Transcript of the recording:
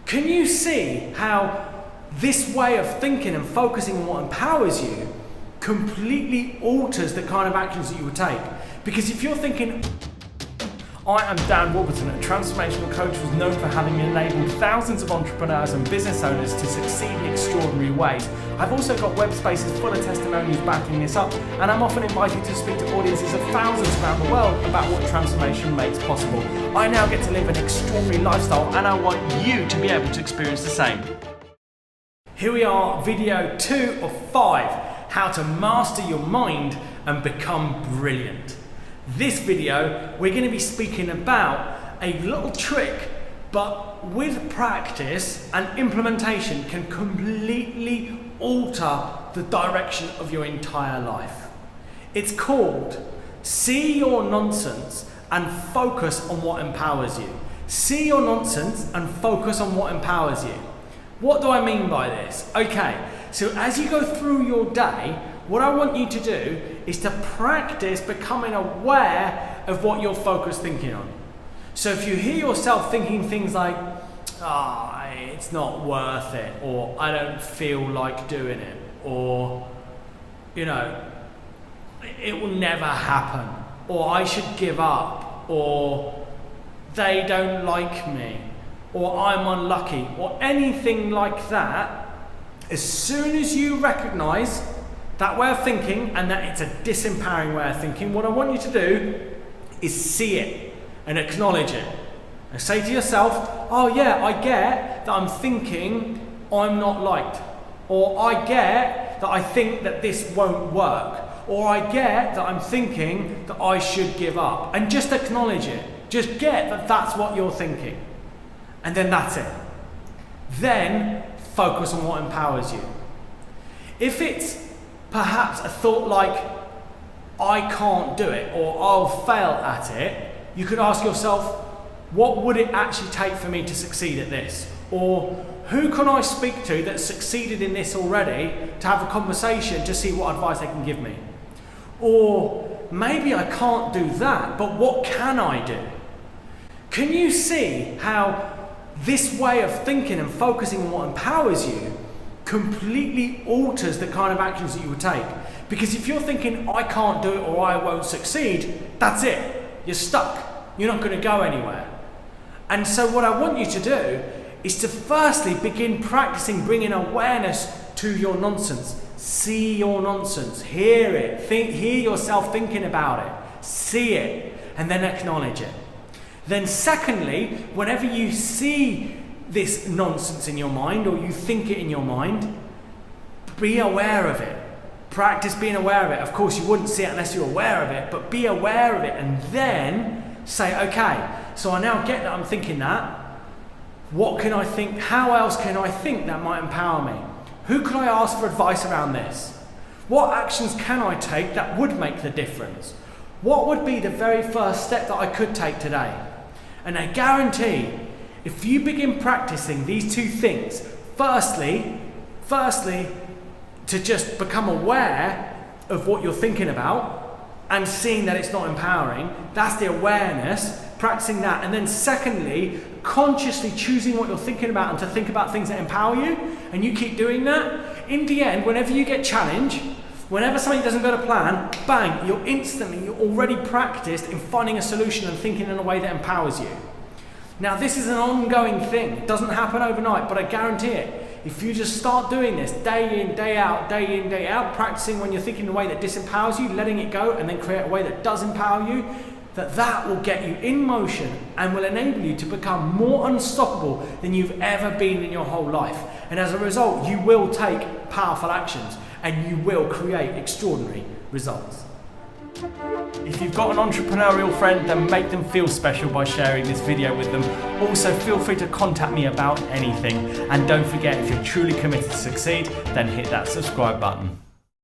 Can you see how this way of thinking and focusing on what empowers you completely alters the kind of actions that you would take? Because if you're thinking, I am Dan Warburton, a transformational coach who's known for having enabled thousands of entrepreneurs and business owners to succeed in extraordinary ways. I've also got web spaces full of testimonials backing this up, and I'm often invited to speak to audiences of thousands around the world about what transformation makes possible. I now get to live an extraordinary lifestyle, and I want you to be able to experience the same. Here we are, video 2 of 5, how to master your mind and become brilliant. This video, we're going to be speaking about a little trick, but with practice and implementation can completely alter the direction of your entire life. It's called see your nonsense and focus on what empowers you. See your nonsense and focus on what empowers you. What do I mean by this? Okay, so as you go through your day, what I want you to do is to practice becoming aware of what you're focused thinking on. So if you hear yourself thinking things like, it's not worth it, or I don't feel like doing it, or, it will never happen, or I should give up, or they don't like me, or I'm unlucky, or anything like that, as soon as you recognize that way of thinking and that it's a disempowering way of thinking, what I want you to do is see it and acknowledge it. And say to yourself, oh yeah, I get that I'm thinking I'm not liked. Or I get that I think that this won't work. Or I get that I'm thinking that I should give up. And just acknowledge it. Just get that that's what you're thinking. And then that's it. Then focus on what empowers you. If it's perhaps a thought like, I can't do it, or I'll fail at it, you could ask yourself, what would it actually take for me to succeed at this? Or who can I speak to that's succeeded in this already to have a conversation to see what advice they can give me? Or maybe I can't do that, but what can I do? Can you see how this way of thinking and focusing on what empowers you completely alters the kind of actions that you would take? Because if you're thinking, I can't do it or I won't succeed, that's it. You're stuck. You're not going to go anywhere. And so what I want you to do is to firstly begin practicing bringing awareness to your nonsense. See your nonsense. Hear it. Hear yourself thinking about it. See it. And then acknowledge it. Then secondly, whenever you see this nonsense in your mind, or you think it in your mind, be aware of it. Practice being aware of it. Of course, you wouldn't see it unless you're aware of it, but be aware of it and then say, okay, so I now get that I'm thinking that. What can I think? How else can I think that might empower me? Who can I ask for advice around this? What actions can I take that would make the difference? What would be the very first step that I could take today? And I guarantee, if you begin practicing these two things, firstly, to just become aware of what you're thinking about and seeing that it's not empowering, that's the awareness, practicing that. And then secondly, consciously choosing what you're thinking about and to think about things that empower you, and you keep doing that, in the end, whenever you get challenged, whenever something doesn't go to plan, bang, you're already practiced in finding a solution and thinking in a way that empowers you. Now, this is an ongoing thing. It doesn't happen overnight, but I guarantee it. If you just start doing this day in, day out, practicing when you're thinking in a way that disempowers you, letting it go, and then create a way that does empower you, that will get you in motion and will enable you to become more unstoppable than you've ever been in your whole life. And as a result, you will take powerful actions and you will create extraordinary results. If you've got an entrepreneurial friend, then make them feel special by sharing this video with them. Also, feel free to contact me about anything. And don't forget, if you're truly committed to succeed, then hit that subscribe button.